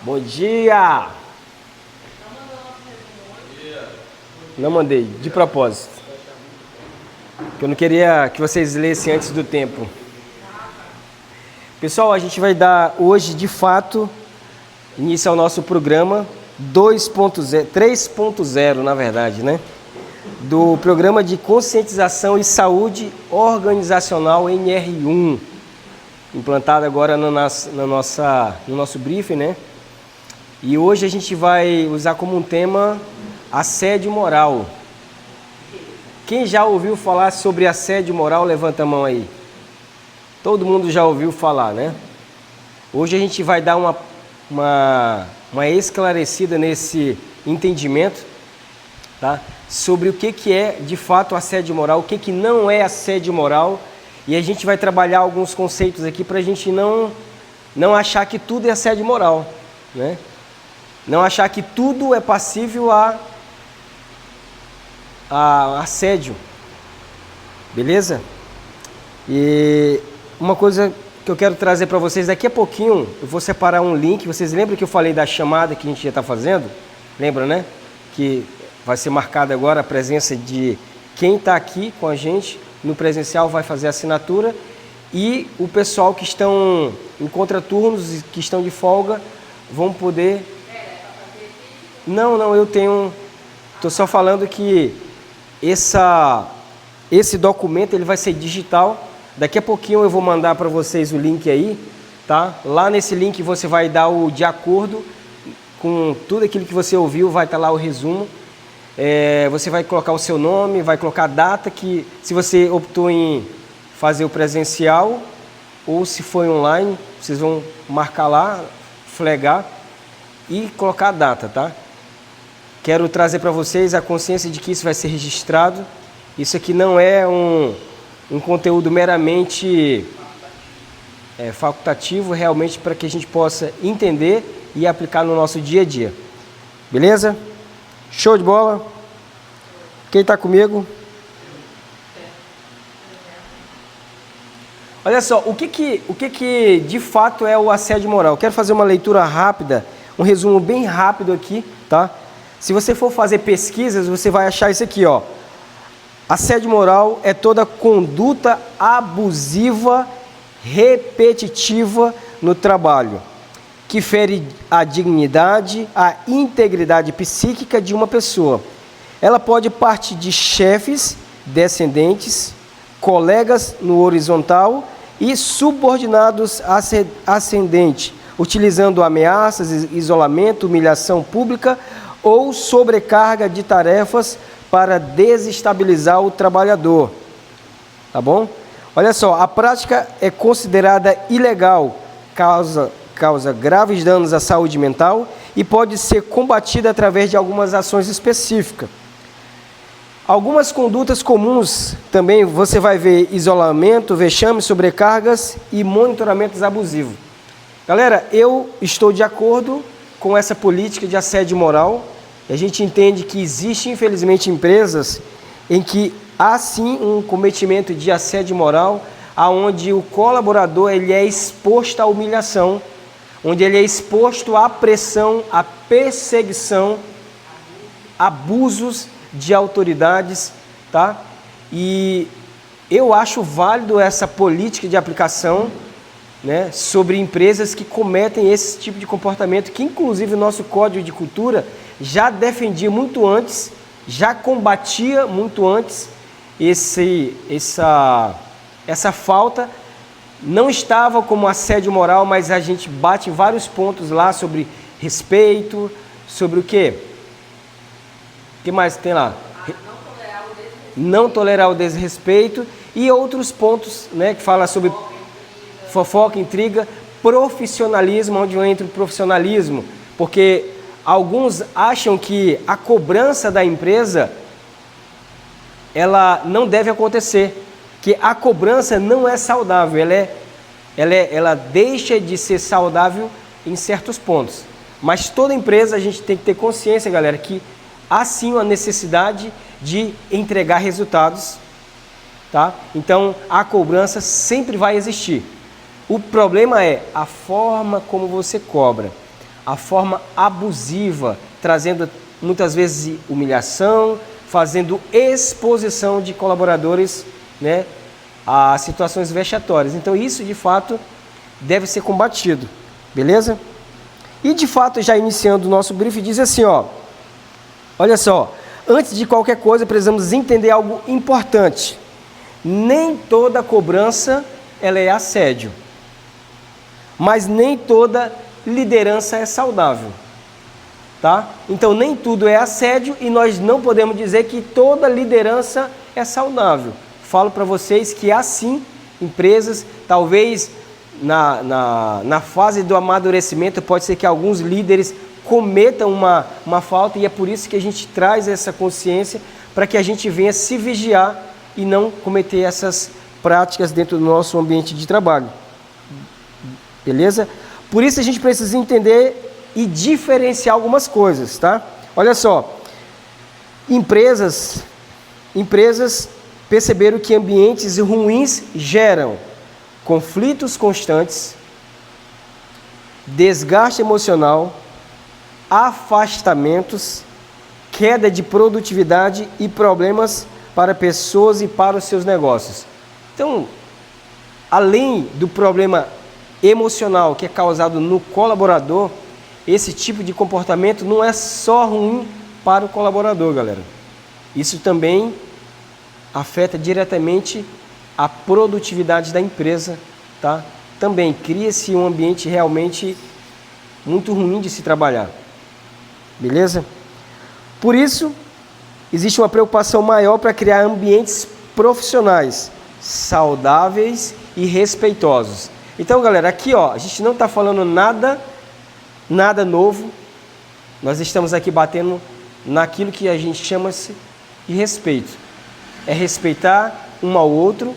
Bom dia! Não mandei, de propósito. Porque eu não queria que vocês lessem antes do tempo. Pessoal, a gente vai dar hoje, de fato, início ao nosso programa 2.0, 3.0 na verdade, né? Do Programa de Conscientização e Saúde Organizacional NR1, implantado agora no nosso briefing, né? E hoje a gente vai usar como um tema assédio moral. Quem já ouviu falar sobre assédio moral, levanta a mão aí. Todo mundo já ouviu falar, né? Hoje a gente vai dar uma esclarecida nesse entendimento, tá? Sobre o que é de fato assédio moral, o que não é assédio moral. E a gente vai trabalhar alguns conceitos aqui para a gente não achar que tudo é assédio moral, né? Não achar que tudo é passível a assédio, beleza? E uma coisa que eu quero trazer para vocês, daqui a pouquinho eu vou separar um link. Vocês lembram que eu falei da chamada que a gente já está fazendo? Lembram, né? Que vai ser marcada agora a presença de quem está aqui com a gente no presencial, vai fazer a assinatura, e o pessoal que estão em contraturnos e que estão de folga vão poder... Não, eu tenho... Estou só falando que esse documento ele vai ser digital. Daqui a pouquinho eu vou mandar para vocês o link aí, tá? Lá nesse link você vai dar o de acordo com tudo aquilo que você ouviu, vai estar lá o resumo. Você vai colocar o seu nome, vai colocar a data, que se você optou em fazer o presencial ou se foi online, vocês vão marcar lá, flegar e colocar a data, tá? Quero trazer para vocês a consciência de que isso vai ser registrado. Isso aqui não é um conteúdo meramente facultativo, realmente para que a gente possa entender e aplicar no nosso dia a dia. Beleza? Show de bola? Quem está comigo? Olha só, o que de fato é o assédio moral? Eu quero fazer uma leitura rápida, um resumo bem rápido aqui, tá? Se você for fazer pesquisas, você vai achar isso aqui, ó. Assédio moral é toda conduta abusiva, repetitiva no trabalho, que fere a dignidade, a integridade psíquica de uma pessoa. Ela pode partir de chefes, descendentes, colegas no horizontal e subordinados ascendente, utilizando ameaças, isolamento, humilhação pública ou sobrecarga de tarefas para desestabilizar o trabalhador. Tá bom? Olha só, a prática é considerada ilegal, causa graves danos à saúde mental e pode ser combatida através de algumas ações específicas. Algumas condutas comuns também você vai ver: isolamento, vexame, sobrecargas e monitoramentos abusivos. Galera, eu estou de acordo com essa política de assédio moral. A gente entende que existe, infelizmente, empresas em que há sim um cometimento de assédio moral, aonde o colaborador ele é exposto à humilhação, onde ele é exposto à pressão, à perseguição, abusos de autoridades, tá? E eu acho válido essa política de aplicação, né, sobre empresas que cometem esse tipo de comportamento, que inclusive o nosso Código de Cultura já defendia muito antes, já combatia muito antes essa falta. Não estava como assédio moral, mas a gente bate em vários pontos lá sobre respeito, sobre o quê? O que mais tem lá? Não tolerar o desrespeito e outros pontos, né, que fala sobre fofoca, intriga, profissionalismo, onde entra o profissionalismo, porque alguns acham que a cobrança da empresa ela não deve acontecer, que a cobrança não é saudável, ela deixa de ser saudável em certos pontos. Mas toda empresa a gente tem que ter consciência, galera, que há sim uma necessidade de entregar resultados, tá? Então a cobrança sempre vai existir. O problema é a forma como você cobra. a forma abusiva, trazendo muitas vezes humilhação, fazendo exposição de colaboradores, né, a situações vexatórias. Então isso de fato deve ser combatido, beleza? E de fato, já iniciando o nosso briefing, diz assim, ó, olha só, antes de qualquer coisa precisamos entender algo importante. Nem toda cobrança ela é assédio, mas nem toda liderança é saudável, tá? Então nem tudo é assédio e nós não podemos dizer que toda liderança é saudável. Falo para vocês que há sim empresas, talvez na fase do amadurecimento, pode ser que alguns líderes cometam uma falta, e é por isso que a gente traz essa consciência, para que a gente venha se vigiar e não cometer essas práticas dentro do nosso ambiente de trabalho. Beleza? Por isso a gente precisa entender e diferenciar algumas coisas, tá? Olha só, empresas perceberam que ambientes ruins geram conflitos constantes, desgaste emocional, afastamentos, queda de produtividade e problemas para pessoas e para os seus negócios. Então, além do problema emocional que é causado no colaborador, esse tipo de comportamento não é só ruim para o colaborador, galera. Isso também afeta diretamente a produtividade da empresa, tá? Também cria-se um ambiente realmente muito ruim de se trabalhar, beleza? Por isso, existe uma preocupação maior para criar ambientes profissionais, saudáveis e respeitosos. Então, galera, aqui ó, a gente não está falando nada novo, nós estamos aqui batendo naquilo que a gente chama de respeito. É respeitar um ao outro,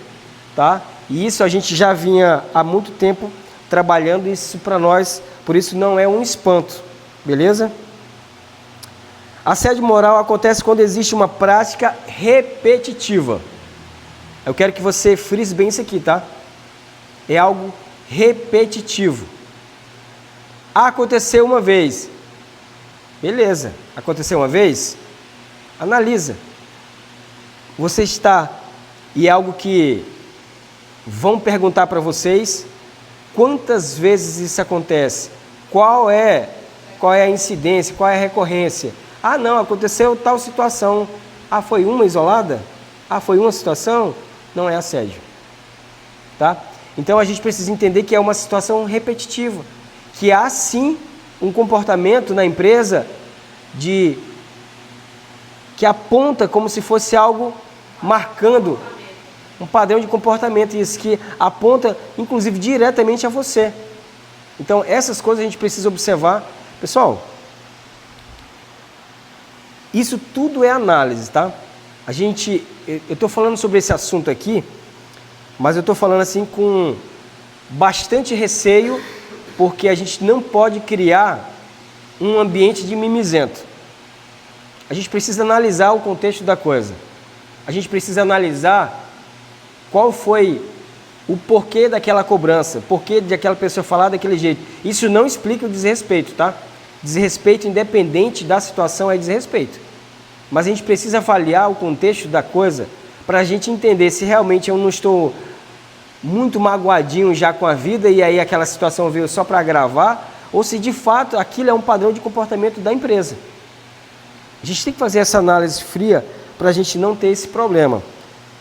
tá? E isso a gente já vinha há muito tempo trabalhando isso para nós, por isso não é um espanto, beleza? Assédio moral acontece quando existe uma prática repetitiva. Eu quero que você frise bem isso aqui, tá? É algo repetitivo. Aconteceu uma vez. Beleza. Aconteceu uma vez? Analisa. Você está... E é algo que vão perguntar para vocês, quantas vezes isso acontece? Qual é a incidência? Qual é a recorrência? Ah, não, aconteceu tal situação. Ah, foi uma isolada? Ah, foi uma situação? Não é assédio. Tá? Então a gente precisa entender que é uma situação repetitiva, que há sim um comportamento na empresa que aponta como se fosse algo marcando um padrão de comportamento, isso que aponta inclusive diretamente a você. Então essas coisas a gente precisa observar. Pessoal, isso tudo é análise, tá? Eu estou falando sobre esse assunto aqui, mas eu estou falando assim com bastante receio, porque a gente não pode criar um ambiente de mimizento. A gente precisa analisar o contexto da coisa. A gente precisa analisar qual foi o porquê daquela cobrança, porquê de aquela pessoa falar daquele jeito. Isso não explica o desrespeito, tá? Desrespeito independente da situação é desrespeito. Mas a gente precisa avaliar o contexto da coisa para a gente entender se realmente eu não estou muito magoadinho já com a vida e aí aquela situação veio só para agravar, ou se de fato aquilo é um padrão de comportamento da empresa. A gente tem que fazer essa análise fria para a gente não ter esse problema,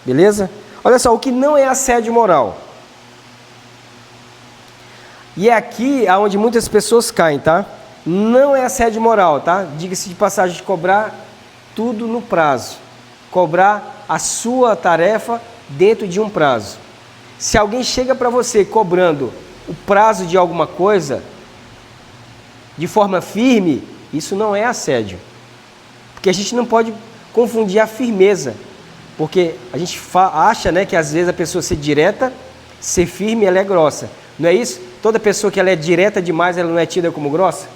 beleza? Olha só, o que não é assédio moral. E é aqui onde muitas pessoas caem, tá? Não é assédio moral, tá? Diga-se de passagem, de cobrar tudo no prazo. Cobrar a sua tarefa dentro de um prazo. Se alguém chega para você cobrando o prazo de alguma coisa de forma firme, isso não é assédio. Porque a gente não pode confundir a firmeza. Porque a gente acha, né, que às vezes a pessoa ser direta, ser firme, ela é grossa. Não é isso? Toda pessoa que ela é direta demais, ela não é tida como grossa?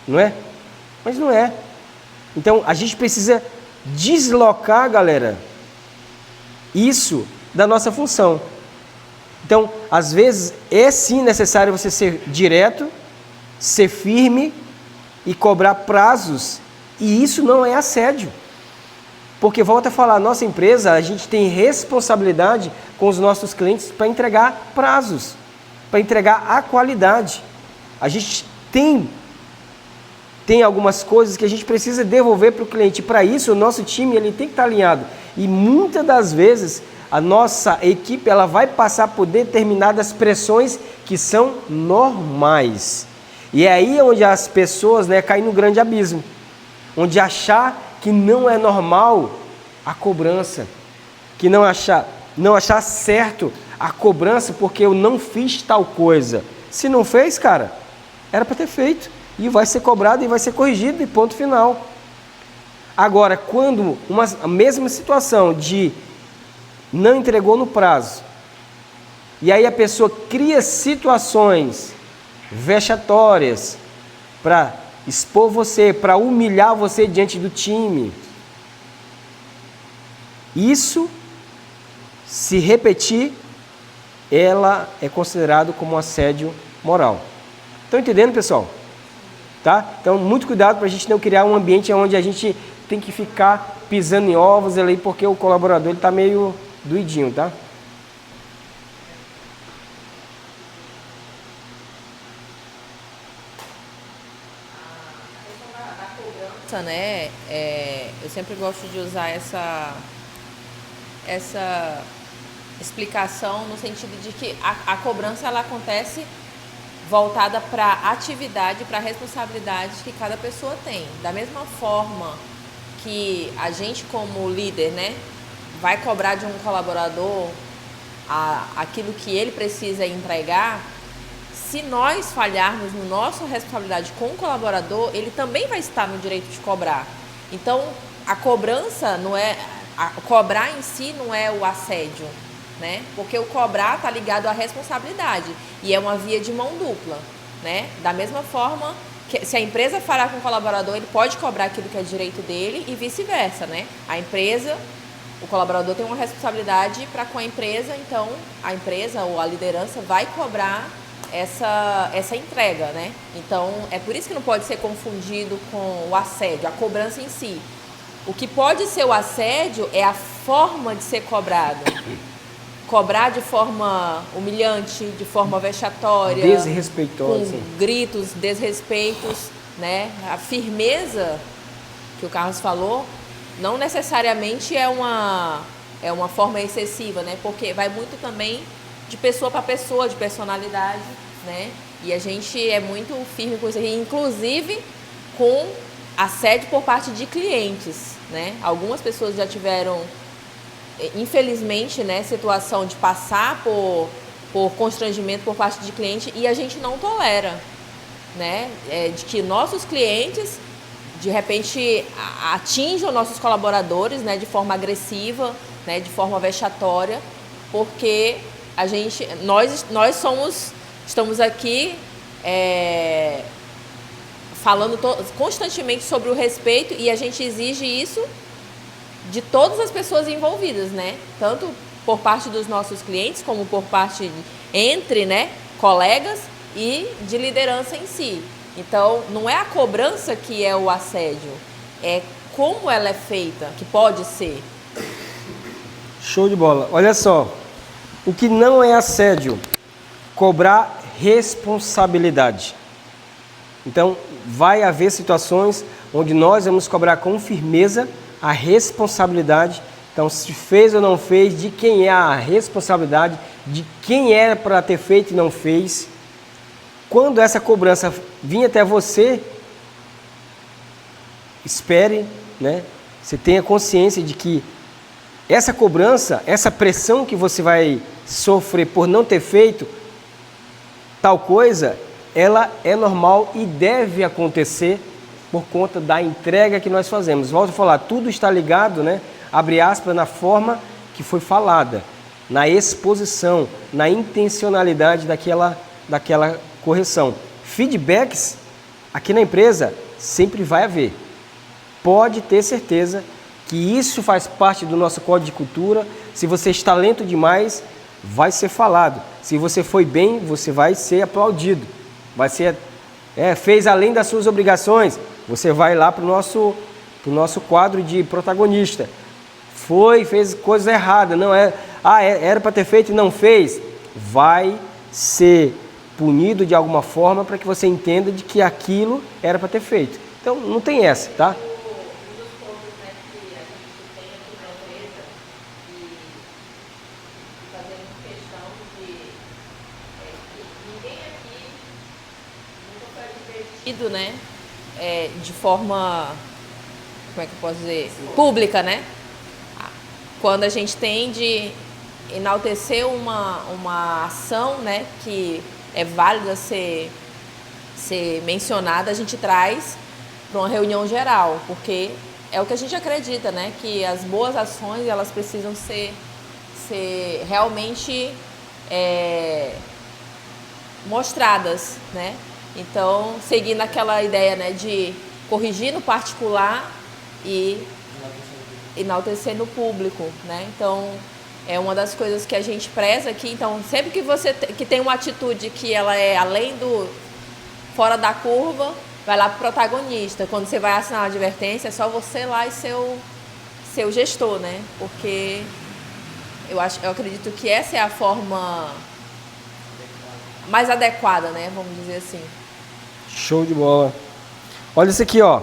Não é? Mas não é. Então, a gente precisa deslocar, galera, isso da nossa função. Então, às vezes, é sim necessário você ser direto, ser firme, e cobrar prazos, e isso não é assédio. Porque volta a falar, nossa empresa, a gente tem responsabilidade com os nossos clientes para entregar prazos, para entregar a qualidade. A gente tem algumas coisas que a gente precisa devolver para o cliente. Para isso, o nosso time ele tem que estar alinhado. E muitas das vezes, a nossa equipe ela vai passar por determinadas pressões que são normais. E é aí onde as pessoas caem no grande abismo. Onde achar que não é normal a cobrança. Que não achar certo a cobrança porque eu não fiz tal coisa. Se não fez, cara, era para ter feito. E vai ser cobrado e vai ser corrigido e ponto final. Agora, quando a mesma situação de não entregou no prazo, e aí a pessoa cria situações vexatórias para expor você, para humilhar você diante do time, isso, se repetir, ela é considerado como um assédio moral. Estão entendendo, pessoal? Tá? Então, muito cuidado para a gente não criar um ambiente onde a gente tem que ficar pisando em ovos ali, porque o colaborador está meio doidinho, tá? Né? Eu sempre gosto de usar essa explicação no sentido de que a cobrança ela acontece voltada para a atividade, para a responsabilidade que cada pessoa tem. Da mesma forma que a gente como líder, né, vai cobrar de um colaborador aquilo que ele precisa entregar, se nós falharmos na nossa responsabilidade com o colaborador, ele também vai estar no direito de cobrar. Então, a cobrança não é... cobrar em si não é o assédio, né? Porque o cobrar está ligado à responsabilidade e é uma via de mão dupla, né? Da mesma forma que se a empresa falar com o colaborador, ele pode cobrar aquilo que é direito dele e vice-versa, né? O colaborador tem uma responsabilidade para com a empresa, então a empresa ou a liderança vai cobrar essa entrega, né? Então, é por isso que não pode ser confundido com o assédio, a cobrança em si. O que pode ser o assédio é a forma de ser cobrado. Cobrar de forma humilhante, de forma vexatória, desrespeitosa, com gritos, desrespeitos, né? A firmeza que o Carlos falou não necessariamente é uma forma excessiva, né? Porque vai muito também de pessoa para pessoa, de personalidade, né? E a gente é muito firme com isso aqui, inclusive com assédio por parte de clientes, né? Algumas pessoas já tiveram, infelizmente, né, situação de passar por constrangimento por parte de cliente e a gente não tolera, né? De que nossos clientes, de repente, atinjam nossos colaboradores, né, de forma agressiva, né, de forma vexatória, porque nós estamos aqui falando constantemente sobre o respeito e a gente exige isso de todas as pessoas envolvidas, né? Tanto por parte dos nossos clientes, como por parte entre, né, colegas e de liderança em si. Então, não é a cobrança que é o assédio, é como ela é feita, que pode ser. Show de bola. Olha só, o que não é assédio? Cobrar responsabilidade. Então, vai haver situações onde nós vamos cobrar com firmeza a responsabilidade. Então, se fez ou não fez, de quem é a responsabilidade, de quem era para ter feito e não fez. Quando essa cobrança vir até você, espere, né? Você tenha consciência de que essa cobrança, essa pressão que você vai sofrer por não ter feito tal coisa, ela é normal e deve acontecer por conta da entrega que nós fazemos. Volto a falar, tudo está ligado, né? Abre aspas, na forma que foi falada, na exposição, na intencionalidade daquela correção. Feedbacks aqui na empresa sempre vai haver. Pode ter certeza que isso faz parte do nosso código de cultura. Se você está lento demais, vai ser falado. Se você foi bem, você vai ser aplaudido. Vai ser fez além das suas obrigações, você vai lá para o nosso quadro de protagonista. Fez coisa errada, não é? Era para ter feito e não fez. Vai ser punido de alguma forma para que você entenda de que aquilo era para ter feito. Então, não tem essa, tá? Né? De forma, como é que eu posso dizer, pública, né? Quando a gente tem de enaltecer uma ação, né, que é válida ser mencionada, a gente traz para uma reunião geral, porque é o que a gente acredita, né, que as boas ações elas precisam ser realmente mostradas, né? Então, seguindo aquela ideia, né, de corrigir no particular e enaltecer no público, né? Então, é uma das coisas que a gente preza aqui. Então, sempre que você que tem uma atitude que ela é além do fora da curva, vai lá pro protagonista. Quando você vai assinar uma advertência, é só você lá e seu gestor, né? Porque eu acredito que essa é a forma mais adequada, né? Vamos dizer assim. Show de bola. Olha isso aqui, ó.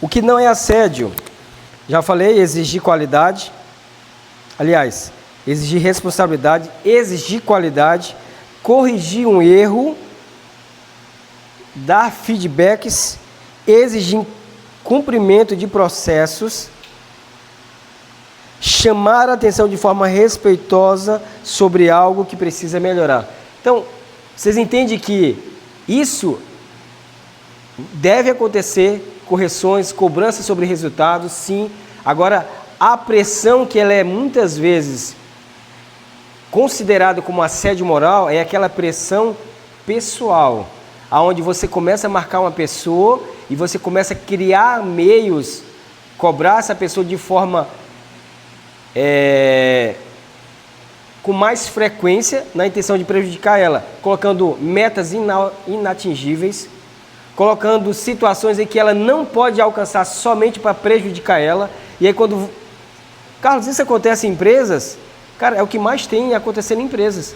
O que não é assédio? Já falei, exigir qualidade. Aliás, exigir responsabilidade, exigir qualidade, corrigir um erro, dar feedbacks, exigir cumprimento de processos, chamar a atenção de forma respeitosa sobre algo que precisa melhorar. Então, vocês entendem que isso deve acontecer, correções, cobrança sobre resultados, sim. Agora, a pressão que ela é muitas vezes considerada como assédio moral é aquela pressão pessoal, aonde você começa a marcar uma pessoa e você começa a criar meios, cobrar essa pessoa de forma com mais frequência, na intenção de prejudicar ela, colocando metas inatingíveis, colocando situações em que ela não pode alcançar somente para prejudicar ela. E aí quando... Carlos, isso acontece em empresas? Cara, é o que mais tem acontecendo em empresas.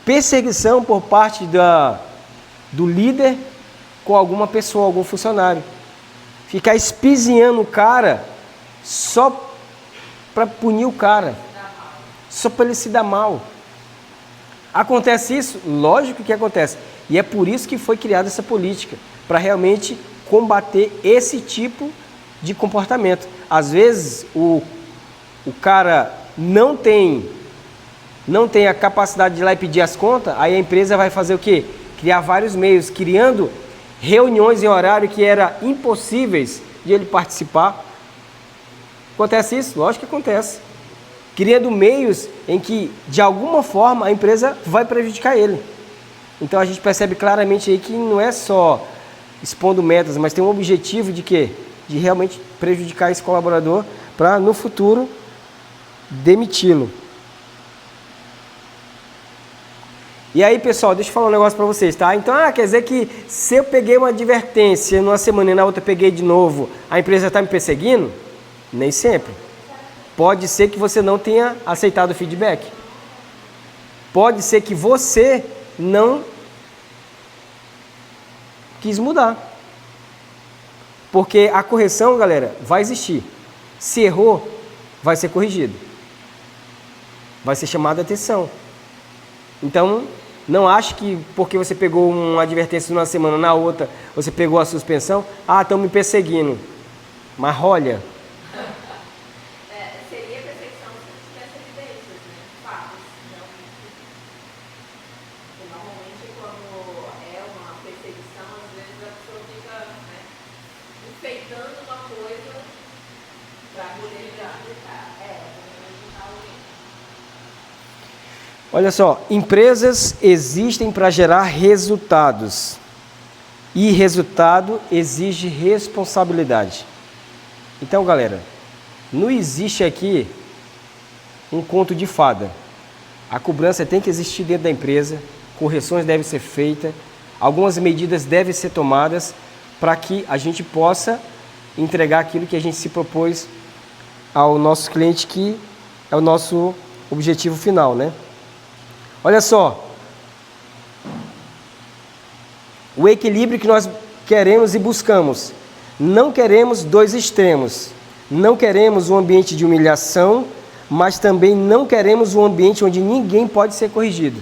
Perseguição por parte do líder com alguma pessoa, algum funcionário. Ficar espizinhando o cara só para punir o cara. Só para ele se dar mal. Acontece isso? Lógico que acontece. E é por isso que foi criada essa política, para realmente combater esse tipo de comportamento. Às vezes o cara não tem a capacidade de ir lá e pedir as contas, aí a empresa vai fazer o quê? Criar vários meios, criando reuniões em horário que era impossíveis de ele participar. Acontece isso? Lógico que acontece. Criando meios em que, de alguma forma, a empresa vai prejudicar ele. Então a gente percebe claramente aí que não é só expondo metas, mas tem um objetivo de quê? De realmente prejudicar esse colaborador para, no futuro, demiti-lo. E aí, pessoal, deixa eu falar um negócio para vocês, tá? Então, quer dizer que se eu peguei uma advertência numa semana e na outra peguei de novo, a empresa está me perseguindo? Nem sempre. Pode ser que você não tenha aceitado o feedback. Pode ser que você não quis mudar. Porque a correção, galera, vai existir. Se errou, vai ser corrigido. Vai ser chamada a atenção. Então, não ache que porque você pegou uma advertência numa semana, na outra você pegou a suspensão, estão me perseguindo. Mas olha... Seria perseguição se não tivesse evidências, né? Fatos, realmente. Porque normalmente quando é uma perseguição, às vezes a pessoa fica, né, enfeitando uma coisa para poder prejudicar. Prejudicar alguém. Olha só, empresas existem para gerar resultados. E resultado exige responsabilidade. Então, galera, não existe aqui um conto de fada. A cobrança tem que existir dentro da empresa, correções devem ser feitas, algumas medidas devem ser tomadas para que a gente possa entregar aquilo que a gente se propôs ao nosso cliente, que é o nosso objetivo final, né? Olha só, o equilíbrio que nós queremos e buscamos. Não queremos dois extremos. Não queremos um ambiente de humilhação, mas também não queremos um ambiente onde ninguém pode ser corrigido,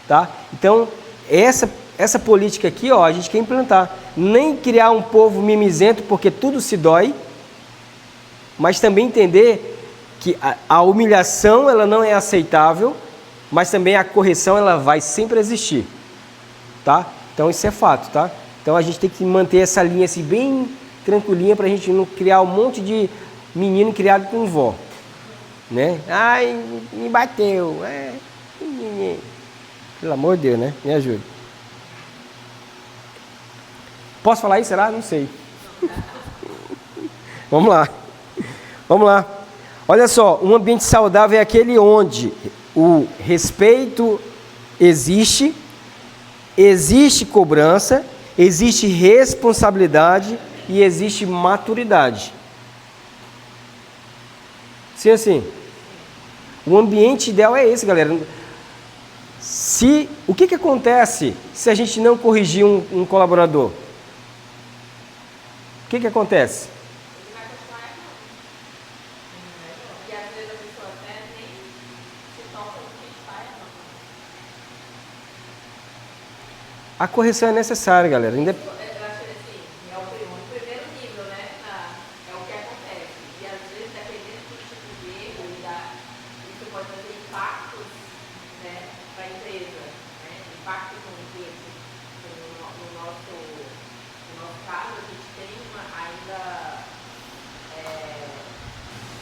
tá? Então, essa política aqui, ó, a gente quer implantar. Nem criar um povo mimizento, porque tudo se dói, mas também entender que a humilhação ela não é aceitável, mas também a correção ela vai sempre existir, tá? Então isso é fato, tá? Então a gente tem que manter essa linha assim bem tranquilinha para a gente não criar um monte de menino criado com vó, né? Ai, me bateu, pelo amor de Deus, né? Me ajuda. Posso falar isso? Será? Não sei. Vamos lá. Vamos lá. Olha só, um ambiente saudável é aquele onde o respeito existe, existe cobrança, existe responsabilidade e existe maturidade. Sim, assim. O ambiente ideal é esse, galera. O que acontece se a gente não corrigir um colaborador? O que acontece? A correção é necessária, galera. Eu acho que assim, é o primeiro nível, né? É o que acontece. E às vezes, dependendo do tipo de erro, isso pode trazer impactos, né, para a empresa, né? Impactos no cliente. No nosso caso, a gente tem ainda.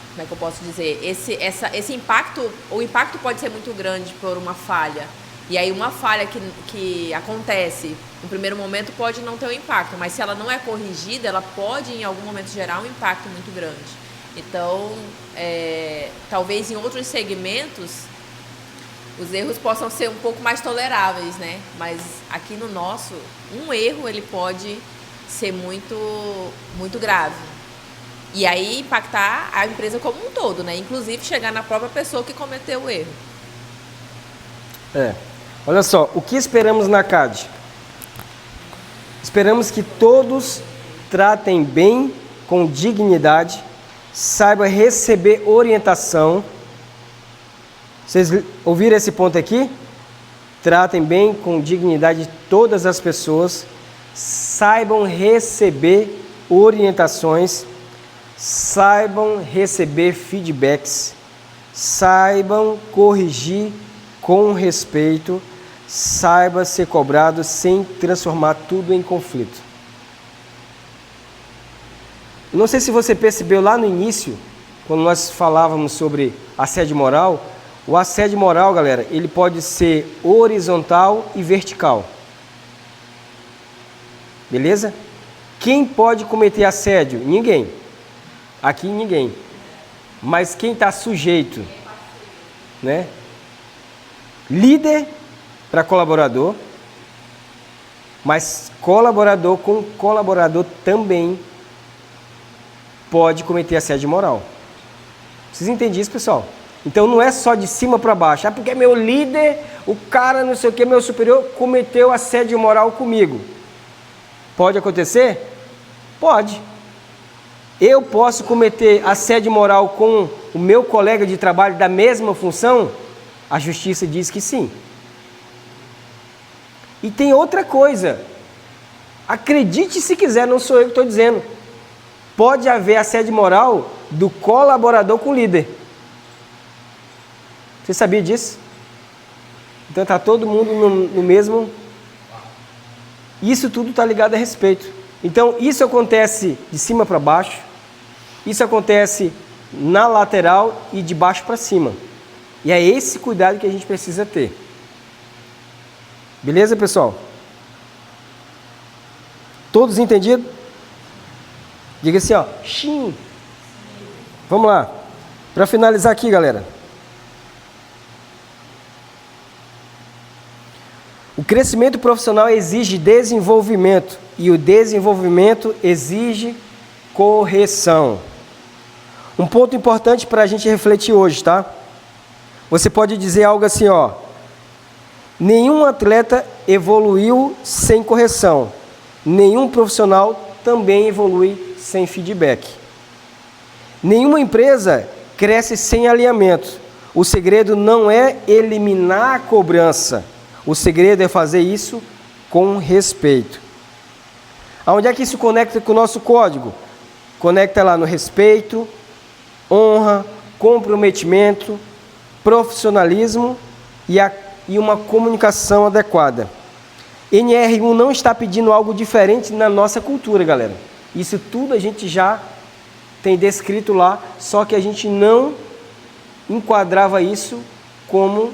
Como é que eu posso dizer? Esse impacto, o impacto pode ser muito grande por uma falha. E aí uma falha que acontece no primeiro momento pode não ter um impacto, mas se ela não é corrigida, ela pode em algum momento gerar um impacto muito grande. Então, talvez em outros segmentos, os erros possam ser um pouco mais toleráveis, né? Mas aqui no nosso, um erro ele pode ser muito, muito grave. E aí impactar a empresa como um todo, né? Inclusive chegar na própria pessoa que cometeu o erro. Olha só, o que esperamos na CAD? Esperamos que todos tratem bem, com dignidade, saibam receber orientação. Vocês ouviram esse ponto aqui? Tratem bem, com dignidade, todas as pessoas, saibam receber orientações, saibam receber feedbacks, saibam corrigir com respeito, saiba ser cobrado sem transformar tudo em conflito. Não sei se você percebeu lá no início, quando nós falávamos sobre assédio moral, o assédio moral, galera, ele pode ser horizontal e vertical. Beleza? Quem pode cometer assédio? Ninguém. Aqui ninguém. Mas quem está sujeito, né? Líder para colaborador, mas colaborador com colaborador também pode cometer assédio moral. Vocês entendem isso, pessoal? Então não é só de cima para baixo. Porque meu líder, o cara não sei o que, meu superior, cometeu assédio moral comigo. Pode acontecer? Pode. Eu posso cometer assédio moral com o meu colega de trabalho da mesma função? A justiça diz que sim. E tem outra coisa. Acredite se quiser, não sou eu que estou dizendo. Pode haver assédio moral do colaborador com o líder. Você sabia disso? Então está todo mundo no mesmo... Isso tudo está ligado a respeito. Então isso acontece de cima para baixo. Isso acontece na lateral e de baixo para cima. E é esse cuidado que a gente precisa ter. Beleza, pessoal? Todos entendidos? Diga assim, ó. Sim. Vamos lá. Para finalizar aqui, galera. crescimento profissional exige desenvolvimento e o desenvolvimento exige correção. Um ponto importante para a gente refletir hoje, tá? Você pode dizer algo assim, ó. Nenhum atleta evoluiu sem correção. Nenhum profissional também evolui sem feedback. Nenhuma empresa cresce sem alinhamento. O segredo não é eliminar a cobrança. O segredo é fazer isso com respeito. Aonde é que isso conecta com o nosso código? Conecta lá no respeito, honra, comprometimento, profissionalismo e uma comunicação adequada. NR1 não está pedindo algo diferente na nossa cultura, galera. Isso tudo a gente já tem descrito lá, só que a gente não enquadrava isso como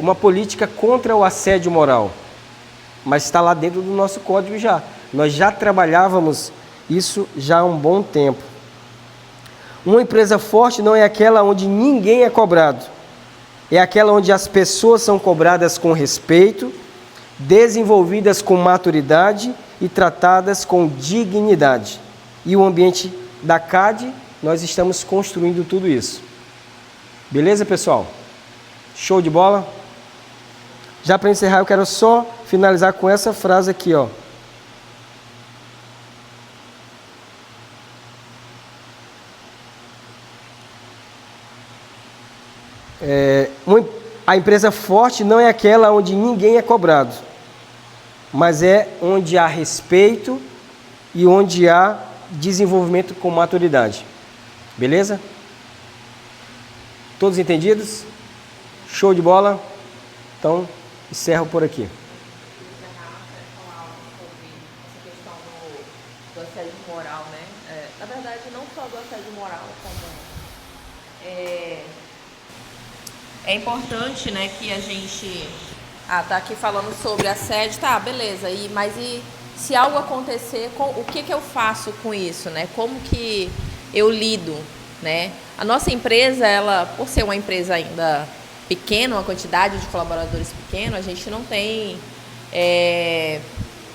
uma política contra o assédio moral. Mas está lá dentro do nosso código já. Nós já trabalhávamos isso já há um bom tempo. Uma empresa forte não é aquela onde ninguém é cobrado. É aquela onde as pessoas são cobradas com respeito, desenvolvidas com maturidade e tratadas com dignidade. E o ambiente da CAD, nós estamos construindo tudo isso. Beleza, pessoal? Show de bola? Já para encerrar, eu quero só finalizar com essa frase aqui, ó. A empresa forte não é aquela onde ninguém é cobrado, mas é onde há respeito e onde há desenvolvimento com maturidade. Beleza? Todos entendidos? Show de bola? Então, encerro por aqui. Do assédio moral, né? Na verdade, não só do assédio moral, como é importante, né, que a gente tá aqui falando sobre assédio, tá, beleza, mas se algo acontecer, o que eu faço com isso, né? Como que eu lido, né? A nossa empresa, ela, por ser uma empresa ainda pequena, uma quantidade de colaboradores pequeno, a gente não tem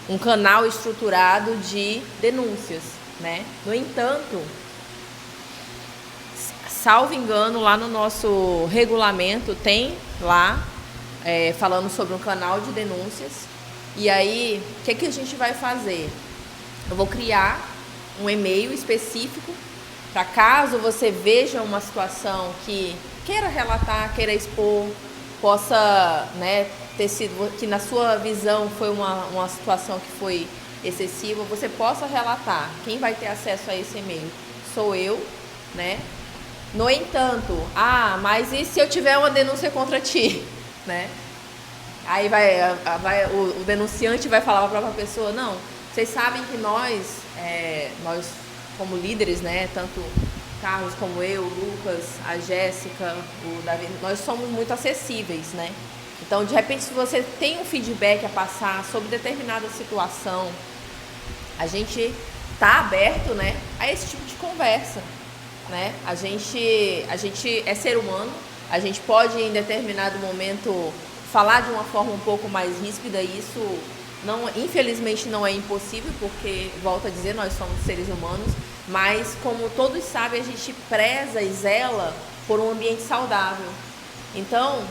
um canal estruturado de denúncias, né? No entanto, salvo engano, lá no nosso regulamento tem lá falando sobre um canal de denúncias. E aí, o que a gente vai fazer? Eu vou criar um e-mail específico para caso você veja uma situação que queira relatar, queira expor, possa, né, ter sido, que na sua visão foi uma situação que foi excessiva, você possa relatar. Quem vai ter acesso a esse e-mail? Sou eu, né? No entanto, mas e se eu tiver uma denúncia contra ti, né? Aí o denunciante vai falar para a própria pessoa, não, vocês sabem que nós como líderes, né, tanto Carlos como eu, o Lucas, a Jéssica, o Davi, nós somos muito acessíveis, né? Então, de repente, se você tem um feedback a passar sobre determinada situação, a gente está aberto, né, a esse tipo de conversa, né? A gente é ser humano, a gente pode em determinado momento falar de uma forma um pouco mais ríspida, e isso infelizmente não é impossível, porque, volto a dizer, nós somos seres humanos, mas como todos sabem, a gente preza e zela por um ambiente saudável. Então,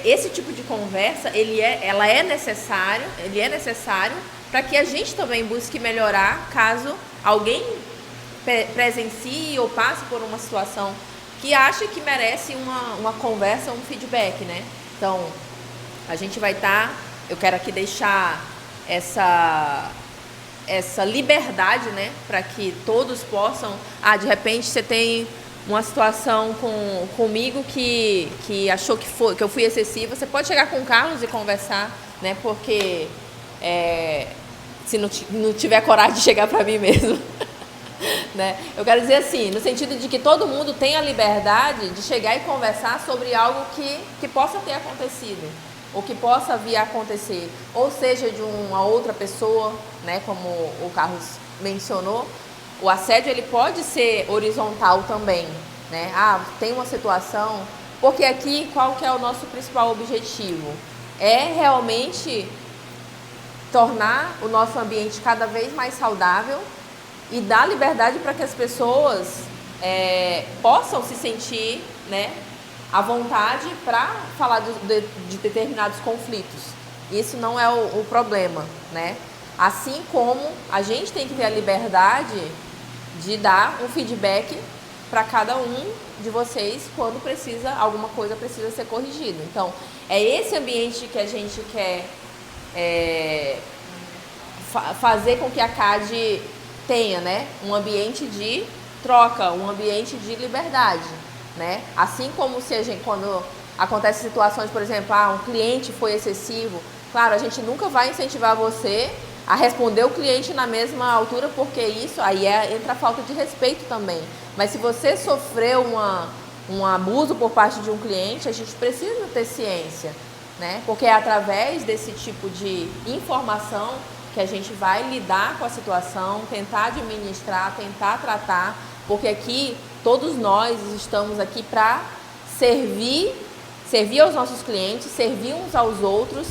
esse tipo de conversa, ele é necessário para que a gente também busque melhorar caso alguém presencie ou passe por uma situação que acha que merece uma conversa, um feedback, né? Então, a gente vai eu quero aqui deixar essa liberdade, né, para que todos possam, de repente você tem uma situação comigo que achou que eu fui excessiva, você pode chegar com o Carlos e conversar, né, porque se não tiver coragem de chegar para mim mesmo, né, eu quero dizer assim, no sentido de que todo mundo tem a liberdade de chegar e conversar sobre algo que possa ter acontecido, ou que possa vir a acontecer, ou seja, de uma outra pessoa, né, como o Carlos mencionou. O assédio, ele pode ser horizontal também, né? Tem uma situação, porque aqui qual que é o nosso principal objetivo? é realmente tornar o nosso ambiente cada vez mais saudável e dar liberdade para que as pessoas possam se sentir, né, à vontade para falar de determinados conflitos. Isso não é o problema, né? Assim como a gente tem que ter a liberdade de dar um feedback para cada um de vocês quando alguma coisa precisa ser corrigida. Então, é esse ambiente que a gente quer fazer com que a CAD tenha, né? Um ambiente de troca, um ambiente de liberdade, né? Assim como se a gente, quando acontecem situações, por exemplo, um cliente foi excessivo, claro, a gente nunca vai incentivar você a responder o cliente na mesma altura, porque isso aí entra a falta de respeito também. Mas se você sofreu um abuso por parte de um cliente, a gente precisa ter ciência, né? Porque é através desse tipo de informação que a gente vai lidar com a situação, tentar administrar, tentar tratar, porque aqui todos nós estamos aqui para servir aos nossos clientes, servir uns aos outros,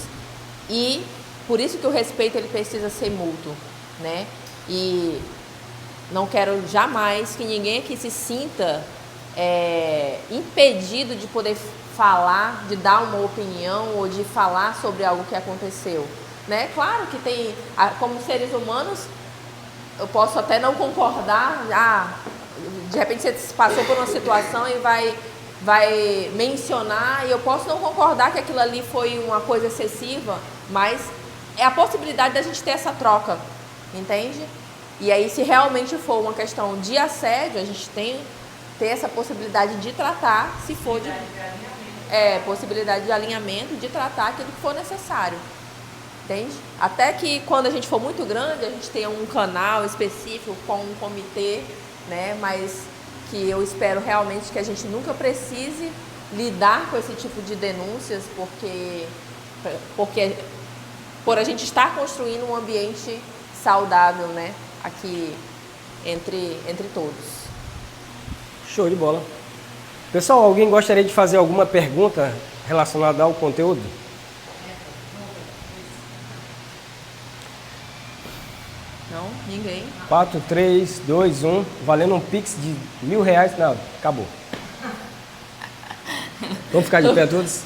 e por isso que o respeito ele precisa ser mútuo, né? E não quero jamais que ninguém aqui se sinta impedido de poder falar, de dar uma opinião ou de falar sobre algo que aconteceu, né? Claro que tem, como seres humanos, eu posso até não concordar, de repente você passou por uma situação e vai mencionar, e eu posso não concordar que aquilo ali foi uma coisa excessiva, mas é a possibilidade da gente ter essa troca, entende? E aí, se realmente for uma questão de assédio, a gente tem ter essa possibilidade de tratar, se for de possibilidade de alinhamento, de tratar aquilo que for necessário, entende? Até que quando a gente for muito grande, a gente tenha um canal específico com um comitê, né? Mas que eu espero realmente que a gente nunca precise lidar com esse tipo de denúncias, porque por a gente estar construindo um ambiente saudável, né? Aqui entre todos. Show de bola. Pessoal, alguém gostaria de fazer alguma pergunta relacionada ao conteúdo? Não? Ninguém? 4, 3, 2, 1, valendo um Pix de R$1.000. Não, acabou. Vamos ficar de pé todos?